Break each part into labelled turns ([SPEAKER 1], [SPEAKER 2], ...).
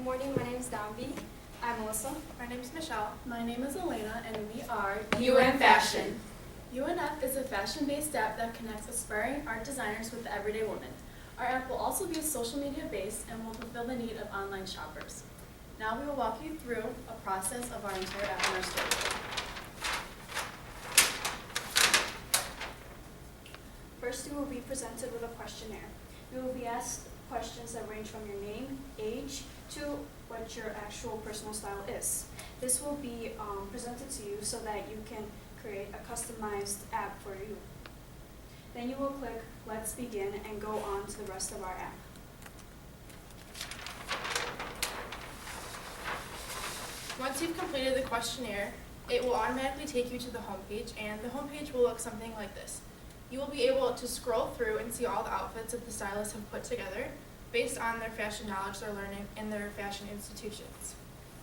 [SPEAKER 1] Good morning, my name is Dambi.
[SPEAKER 2] I'm Melissa.
[SPEAKER 3] My name is Michelle.
[SPEAKER 4] My name is Elena, and we are
[SPEAKER 3] U&Fashion.
[SPEAKER 4] UNF is a fashion-based app that connects aspiring art designers with the everyday woman. Our app will also be social media based and will fulfill the need of online shoppers. Now we will walk you through a process of our entire app and our story.
[SPEAKER 2] First, you will be presented with a questionnaire. You will be asked questions that range from your name, age, to what your actual personal style is. This will be presented to you so that you can create a customized app for you. Then you will click Let's Begin and go on to the rest of our app.
[SPEAKER 3] Once you've completed the questionnaire, it will automatically take you to the homepage, and the homepage will look something like this. You will be able to scroll through and see all the outfits that the stylists have put together based on their fashion knowledge they're learning in their fashion institutions.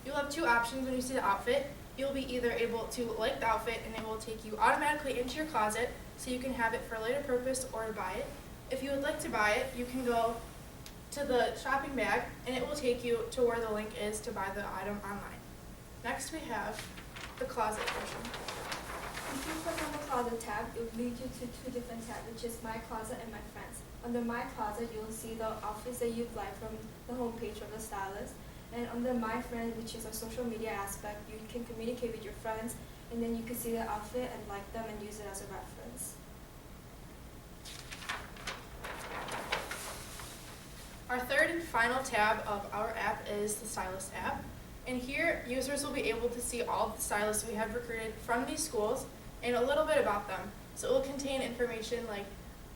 [SPEAKER 3] You'll have two options when you see the outfit. You'll be either able to like the outfit and it will take you automatically into your closet so you can have it for a later purpose or to buy it. If you would like to buy it, you can go to the shopping bag and it will take you to where the link is to buy the item online. Next we have the closet portion.
[SPEAKER 1] If you click on the Closet tab, it will lead you to two different tabs, which is My Closet and My Friends. Under My Closet, you will see the outfits that you've liked from the homepage from the stylist. And under My Friends, which is a social media aspect, you can communicate with your friends, and then you can see the outfit and like them and use it as a reference.
[SPEAKER 3] Our third and final tab of our app is the Stylist app. And here, users will be able to see all of the stylists we have recruited from these schools and a little bit about them. So it will contain information like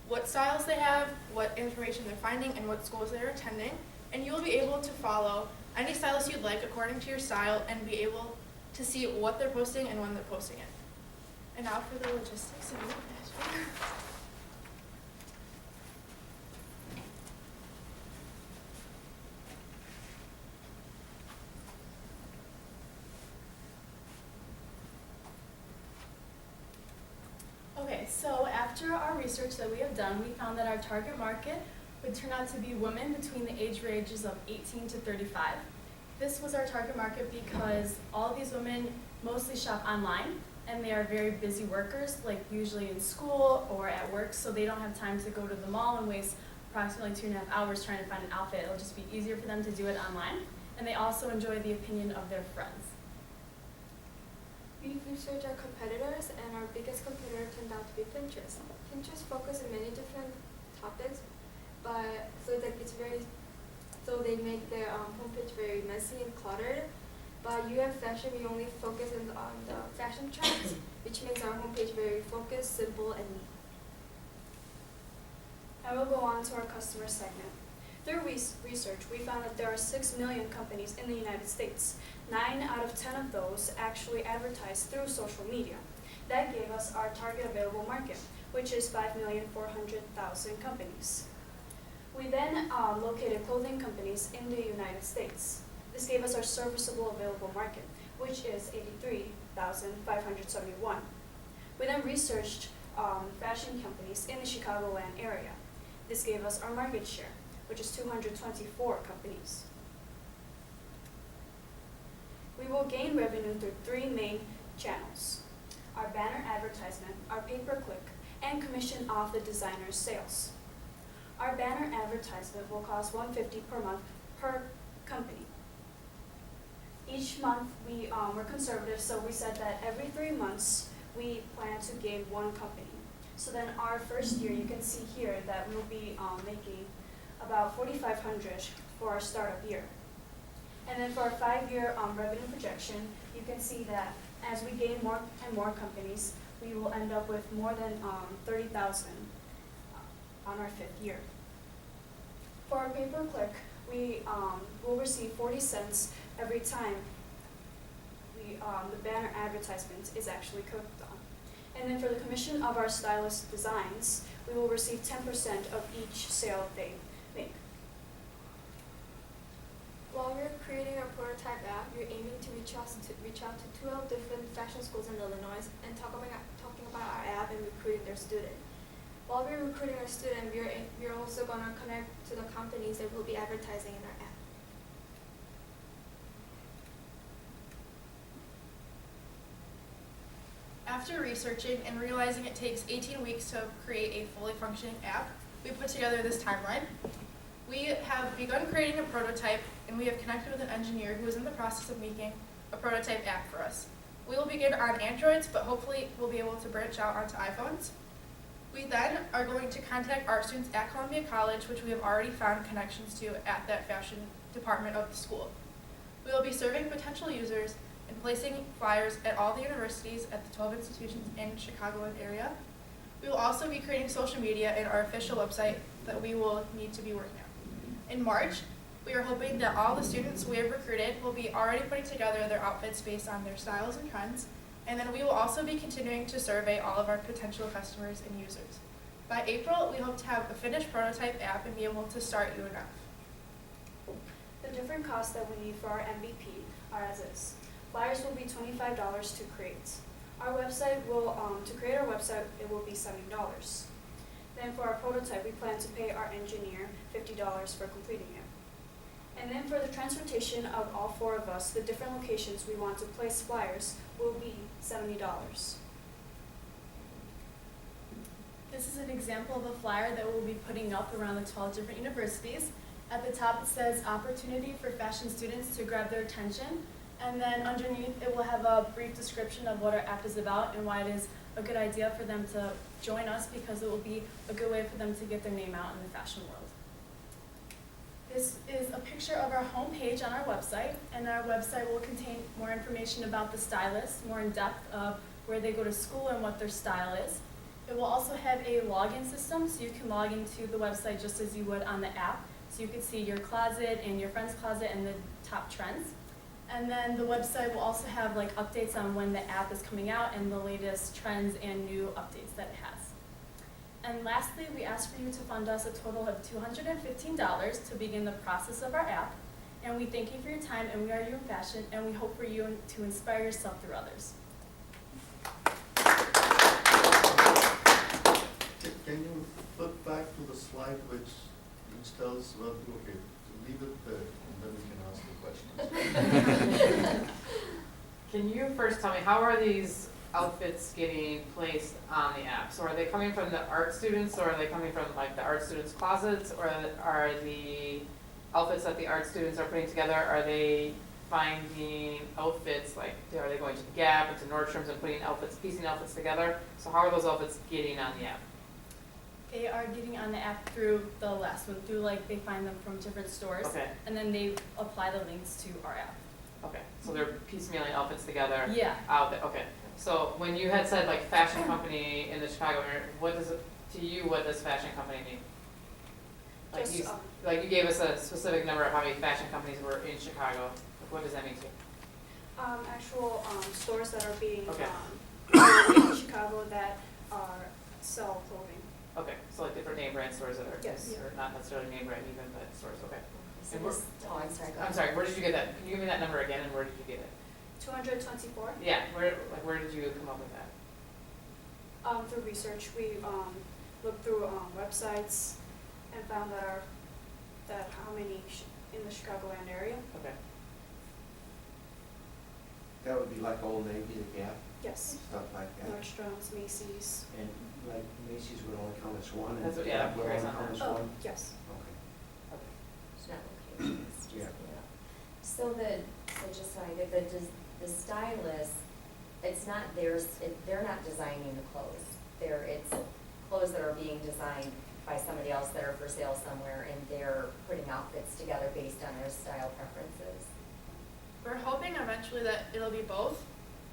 [SPEAKER 3] what styles they have, what information they're finding, and what schools they're attending. And you'll be able to follow any stylist you'd like according to your style and be able to see what they're posting and when they're posting it. And now for the logistics of U&Fashion.
[SPEAKER 4] Okay, so after our research that we have done, we found that our target market would turn out to be women between the age ranges of 18 to 35. This was our target market because all of these women mostly shop online and they are very busy workers, like usually in school or at work, so they don't have time to go to the mall and waste approximately 2.5 hours trying to find an outfit. It'll just be easier for them to do it online, and they also enjoy the opinion of their friends.
[SPEAKER 1] We've researched our competitors, and our biggest competitor turned out to be Pinterest. Pinterest focuses on many different topics, but so they make their homepage very messy and cluttered. But U&Fashion, we only focus on the fashion trends, which makes our homepage very focused, simple, and neat.
[SPEAKER 2] Now we'll go on to our customer segment. Through research, we found that there are 6 million companies in the United States. 9 out of 10 of those actually advertise through social media. That gave us our target available market, which is 5,400,000 companies. We then located clothing companies in the United States. This gave us our serviceable available market, which is 83,571. We then researched fashion companies in the Chicagoland area. This gave us our market share, which is 224 companies. We will gain revenue through 3 main channels: our banner advertisement, our pay-per-click, and commission off the designer's sales. Our banner advertisement will cost $150 per month per company. Each month we're conservative, so we said that every 3 months we plan to gain 1 company. So then our first year, you can see here that we'll be making about $4,500 for our startup year. And then for our 5-year revenue projection, you can see that as we gain more and more companies, we will end up with more than $30,000 on our 5th year. For our pay-per-click, we will receive 40 cents every time the banner advertisement is actually clicked on. And then for the commission of our stylist designs, we will receive 10% of each sale they make.
[SPEAKER 1] While we're creating our prototype app, we're aiming to reach out to 12 different fashion schools in Illinois and talking about our app and recruiting their students. While we're recruiting our students, we're also going to connect to the companies that will be advertising in our app.
[SPEAKER 3] After researching and realizing it takes 18 weeks to create a fully functioning app, we put together this timeline. We have begun creating a prototype, and we have connected with an engineer who is in the process of making a prototype app for us. We will begin on Androids, but hopefully we'll be able to branch out onto iPhones. We then are going to contact art students at Columbia College, which we have already found connections to at that fashion department of the school. We will be serving potential users and placing flyers at all the universities at the 12 institutions in Chicagoland area. We will also be creating social media and our official website that we will need to be working on. In March, we are hoping that all the students we have recruited will be already putting together their outfits based on their styles and trends, and then we will also be continuing to survey all of our potential customers and users. By April, we hope to have a finished prototype app and be able to start U&F.
[SPEAKER 2] The different costs that we need for our MVP are as is. Flyers will be $25 to create. Our website will, to create our website, it will be $70. Then for our prototype, we plan to pay our engineer $50 for completing it. And then for the transportation of all 4 of us, the different locations we want to place flyers will be $70.
[SPEAKER 4] This is an example of a flyer that we'll be putting up around the 12 different universities. At the top it says opportunity for fashion students to grab their attention, and then underneath it will have a brief description of what our app is about and why it is a good idea for them to join us, because it will be a good way for them to get their name out in the fashion world. This is a picture of our homepage on our website, and our website will contain more information about the stylists, more in depth of where they go to school and what their style is. It will also have a login system, so you can log into the website just as you would on the app. So you can see your closet and your friend's closet and the top trends. And then the website will also have like updates on when the app is coming out and the latest trends and new updates that it has. And lastly, we ask for you to fund us a total of $215 to begin the process of our app. And we thank you for your time, and we are U&Fashion, and we hope for you to inspire yourself through others.
[SPEAKER 5] Can you flip back to the slide which tells, well, okay, leave it there, and then we can ask the questions.
[SPEAKER 6] Can you first tell me, how are these outfits getting placed on the app? So are they coming from the art students, or are they coming from like the art students' closets, or are the outfits that the art students are putting together, are they finding outfits, like are they going to the Gap and to Nordstrom's and putting outfits, piecing outfits together? So how are those outfits getting on the app?
[SPEAKER 4] They are getting on the app through the last one, through like they find them from different stores,
[SPEAKER 6] Okay,
[SPEAKER 4] and then they apply the links to our app.
[SPEAKER 6] okay, so they're piecemealing outfits together
[SPEAKER 4] Yeah.
[SPEAKER 6] out there, okay. So when you had said like fashion company in the Chicago area, what does it, to you, what does fashion company mean? Like
[SPEAKER 2] Just,
[SPEAKER 6] you, like you gave us a specific number of how many fashion companies were in Chicago. Like what does that mean to you?
[SPEAKER 2] Actual stores that are being
[SPEAKER 6] Okay.
[SPEAKER 2] in Chicago that are sell clothing.
[SPEAKER 6] Okay, so like different name brand stores that are,
[SPEAKER 2] Yes.
[SPEAKER 6] or not necessarily name brand even, but stores, okay.
[SPEAKER 7] So
[SPEAKER 6] And
[SPEAKER 7] this, oh, I'm sorry, go
[SPEAKER 6] I'm
[SPEAKER 7] ahead.
[SPEAKER 6] sorry, where did you get that? Can you give me that number again, and where did you get it?
[SPEAKER 2] 224.
[SPEAKER 6] Yeah, where did you come up with that?
[SPEAKER 2] Through research, we looked through websites and found that how many in the Chicagoland area.
[SPEAKER 6] Okay,
[SPEAKER 8] That would be like Old Navy, the Gap,
[SPEAKER 2] Yes.
[SPEAKER 8] stuff like that.
[SPEAKER 2] Nordstrom's, Macy's.
[SPEAKER 8] And like Macy's would only count as one, and
[SPEAKER 6] That's what- yeah,
[SPEAKER 8] Gap would
[SPEAKER 6] I'm
[SPEAKER 8] only
[SPEAKER 6] curious on
[SPEAKER 8] count
[SPEAKER 6] that.
[SPEAKER 8] as
[SPEAKER 2] Oh,
[SPEAKER 8] one?
[SPEAKER 2] yes.
[SPEAKER 8] Okay.
[SPEAKER 6] okay.
[SPEAKER 7] It's not location, it's just,
[SPEAKER 8] Yeah.
[SPEAKER 7] So just so I get, the stylist, it's not theirs, they're not designing the clothes. It's clothes that are being designed by somebody else that are for sale somewhere, and they're putting outfits together based on their style preferences.
[SPEAKER 3] We're hoping eventually that it'll be both,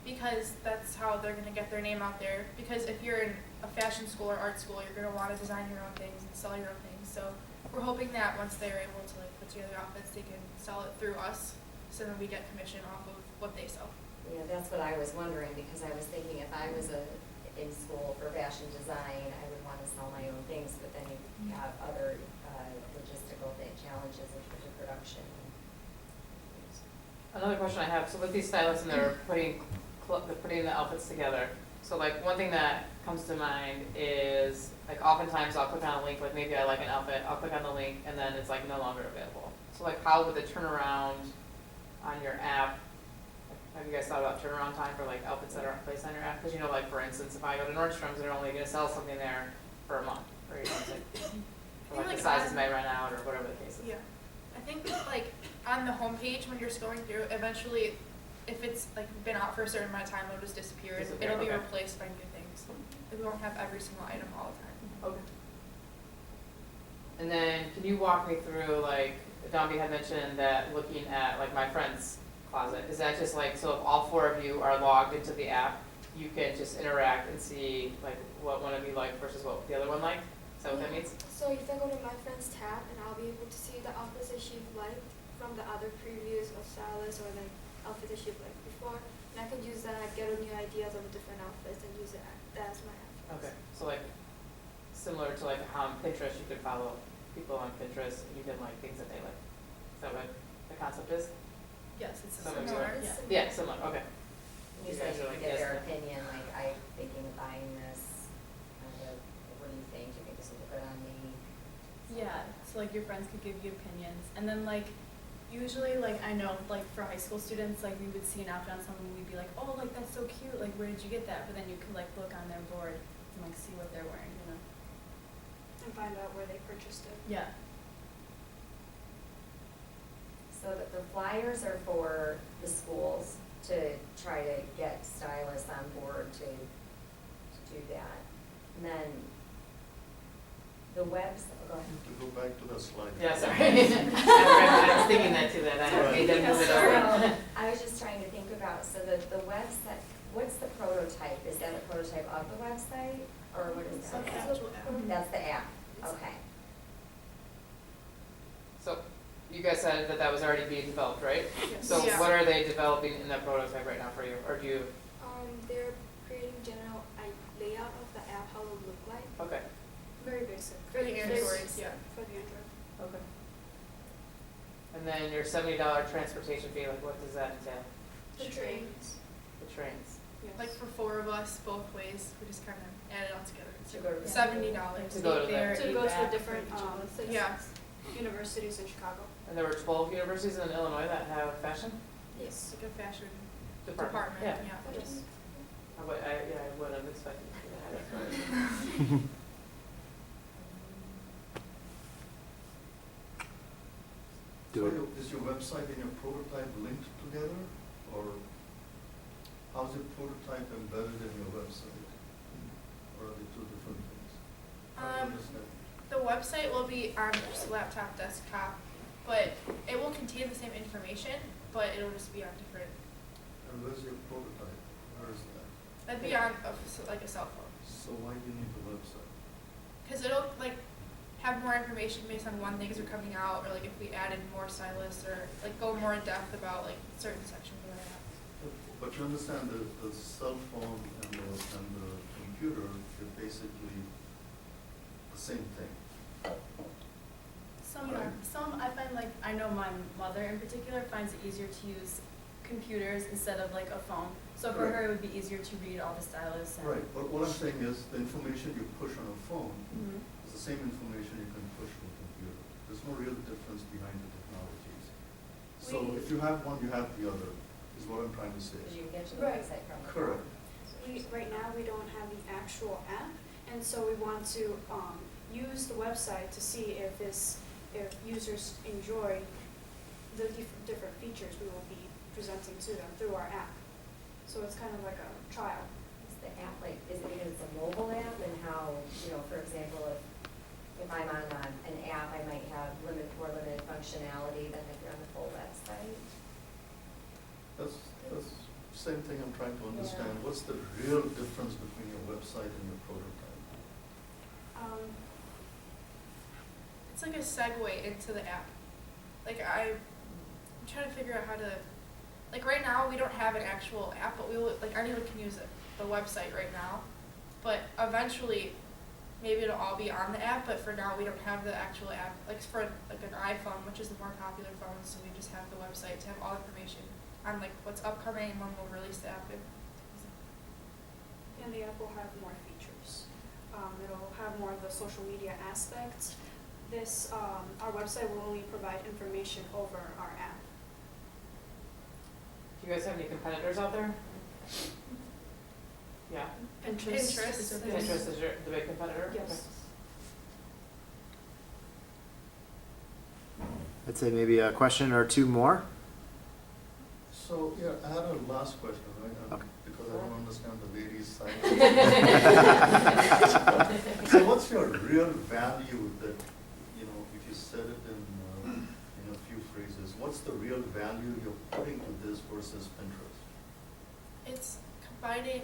[SPEAKER 3] because that's how they're going to get their name out there. Because if you're in a fashion school or art school, you're going to want to design your own things and sell your own things. So we're hoping that once they're able to like put together outfits, they can sell it through us, so then we get commission off of what they sell.
[SPEAKER 7] Yeah, that's what I was wondering, because I was thinking if I was in school for fashion design, I would want to sell my own things, but then you have other logistical challenges in terms of production.
[SPEAKER 6] Another question I have, so with these stylists and they're putting the outfits together, so like one thing that comes to mind is like oftentimes I'll click on a link, like maybe I like an outfit, I'll click on the link and then it's like no longer available. So like how would the turnaround on your app, Have you guys thought about turnaround time for like outfits that aren't placed on your app? Because you know, like for instance, if I go to Nordstrom's, they're only gonna sell something there for a month, or you know, it's like, or like the sizes may run out, or whatever the case is.
[SPEAKER 3] Yeah, I think like on the homepage when you're scrolling through, eventually, if it's like been out for a certain amount of time, it'll just disappear.
[SPEAKER 6] Disappear,
[SPEAKER 3] It'll be
[SPEAKER 6] okay.
[SPEAKER 3] replaced by new things. We won't have every single item all the time.
[SPEAKER 6] Okay. And then, can you walk me through, like, Domby had mentioned that looking at, like, my friend's closet, is that just like, so if all four of you are logged into the app, you can just interact and see, like, what one of you liked versus what the other one liked? Is that what that means?
[SPEAKER 1] So if I go to my friend's tab, and I'll be able to see the outfits that she liked from the other previews of stylists or the outfits that she liked before, and I could use that, get new ideas of different outfits and use that as my app.
[SPEAKER 6] Okay, so like, similar to like how on Pinterest, you could follow people on Pinterest, and you can like things that they like. Is that what the concept is?
[SPEAKER 4] Yes, it's
[SPEAKER 6] Similar to
[SPEAKER 4] similar,
[SPEAKER 6] it?
[SPEAKER 4] yeah.
[SPEAKER 6] Yeah, similar, okay.
[SPEAKER 7] You
[SPEAKER 6] You
[SPEAKER 7] said
[SPEAKER 6] guys
[SPEAKER 7] you
[SPEAKER 6] are
[SPEAKER 7] could
[SPEAKER 6] like,
[SPEAKER 7] get
[SPEAKER 6] yes,
[SPEAKER 7] their
[SPEAKER 6] no.
[SPEAKER 7] opinion, like, I'm thinking of buying this, kind of, what do you think? Do you think this would look good on me?
[SPEAKER 4] Yeah, so like your friends could give you opinions, and then like usually like I know like for high school students like we would see an outfit on someone and we'd be like, oh, like that's so cute, like where did you get that? But then you could like look on their board and like see what they're wearing, you know?
[SPEAKER 2] And find out where they purchased it.
[SPEAKER 4] Yeah.
[SPEAKER 7] So the flyers are for the schools to try to get stylists on board to do that. And then the website, go ahead.
[SPEAKER 5] To go back to the slide.
[SPEAKER 6] Yeah, sorry. I was thinking that too, that I made them move it over.
[SPEAKER 7] So, I was just trying to think about, so the website, what's the prototype? Is that a prototype of the website, or what is
[SPEAKER 3] It's
[SPEAKER 7] that?
[SPEAKER 3] like the actual app.
[SPEAKER 7] That's the app, okay.
[SPEAKER 6] So, you guys said that that was already being developed, right?
[SPEAKER 2] Yes.
[SPEAKER 6] So
[SPEAKER 3] Yeah.
[SPEAKER 6] what are they developing in that prototype right now for you, or do you,
[SPEAKER 1] They're creating general layout of the app, how it will look like.
[SPEAKER 6] okay,
[SPEAKER 2] Very basic.
[SPEAKER 3] For the
[SPEAKER 2] Basic
[SPEAKER 3] Androids, yeah.
[SPEAKER 2] For the Android.
[SPEAKER 6] okay. And then your $70 transportation fee, like what does that entail?
[SPEAKER 3] The trains.
[SPEAKER 6] The trains?
[SPEAKER 2] Yes.
[SPEAKER 3] Like for 4 of us, both ways, we just kind of add it all together.
[SPEAKER 7] To go to the-
[SPEAKER 3] $70.
[SPEAKER 6] To go to the-
[SPEAKER 4] There,
[SPEAKER 2] To go to
[SPEAKER 4] back
[SPEAKER 2] different,
[SPEAKER 4] for each of us.
[SPEAKER 2] cities,
[SPEAKER 3] Yeah.
[SPEAKER 2] universities in Chicago.
[SPEAKER 6] And there were 12 universities in Illinois that have fashion
[SPEAKER 3] It's like a fashion
[SPEAKER 6] department?
[SPEAKER 3] department, yeah.
[SPEAKER 2] Yes.
[SPEAKER 6] I would, yeah, I would have expected to see that, that's right.
[SPEAKER 5] So is your website and your prototype linked together, or how's your prototype embedded in your website? Or are they two different things? How do you understand?
[SPEAKER 3] The website will be on just laptop, desktop, but it will contain the same information, but it'll just be on different,
[SPEAKER 5] And where's your prototype? Where is that?
[SPEAKER 3] that'd be on like a cell phone.
[SPEAKER 5] So why do you need the website?
[SPEAKER 3] Because it'll like have more information based on when things are coming out, or like if we added more stylists, or like go more in depth about like certain sections of the app.
[SPEAKER 5] But you understand the cell phone and the computer is basically the same thing.
[SPEAKER 4] Some I find like, I know my mother in particular finds it easier to use computers instead of like a phone. So for
[SPEAKER 5] Right.
[SPEAKER 4] her, it would be easier to read all the stylists and.
[SPEAKER 5] Right, but what I'm saying is the information you push on a phone
[SPEAKER 4] Mhm.
[SPEAKER 5] is the same information you can push on a computer. There's no real difference behind the technologies. So if you have one, you have the other, is what I'm trying to say.
[SPEAKER 7] Because you can get to the
[SPEAKER 2] Right.
[SPEAKER 7] website from the
[SPEAKER 5] Correct.
[SPEAKER 2] Right now, we don't have the actual app, and so we want to, use the website to see if users enjoy the different features we will be presenting to them through our app. So it's kind of like a trial.
[SPEAKER 7] Is the app like, is it because it's a mobile app, and how, you know, for example, if I'm on an app, I might have more limited functionality than if you're on the full website?
[SPEAKER 5] That's the same thing I'm trying to understand. What's the real difference between your website and your prototype?
[SPEAKER 3] It's like a segue into the app. Like I'm trying to figure out how to, like right now we don't have an actual app, but we will, like anyone can use it, the website right now. But eventually, maybe it'll all be on the app, but for now we don't have the actual app. Like for like an iPhone, which is the more popular phone, so we just have the website to have all information on like what's upcoming and when we'll release the app.
[SPEAKER 2] And the app will have more features. It'll have more of the social media aspect. This, our website will only provide information over our app.
[SPEAKER 6] Do you guys have any competitors out there? Yeah,
[SPEAKER 2] Pinterest.
[SPEAKER 6] Pinterest is the big competitor?
[SPEAKER 2] Yes.
[SPEAKER 9] I'd say maybe a question or two more.
[SPEAKER 5] So, yeah, I had a last question, right?
[SPEAKER 9] Okay.
[SPEAKER 5] Because I don't understand the ladies' side. So what's your real value that, you know, if you said it in a few phrases, what's the real value you're putting to this versus Pinterest?
[SPEAKER 3] It's combining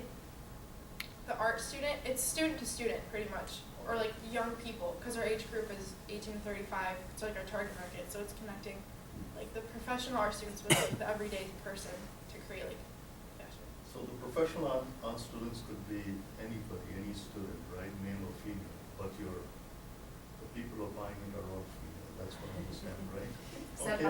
[SPEAKER 3] the art student, it's student to student pretty much, or like young people, because our age group is 18 to 35, it's like our target market, so it's connecting like the professional art students with like the everyday person to create like fashion.
[SPEAKER 5] So the professional art students could be anybody, any student, right, male or female, but the people who are buying it are all female, that's what I understand, right?
[SPEAKER 7] Except
[SPEAKER 5] Okay.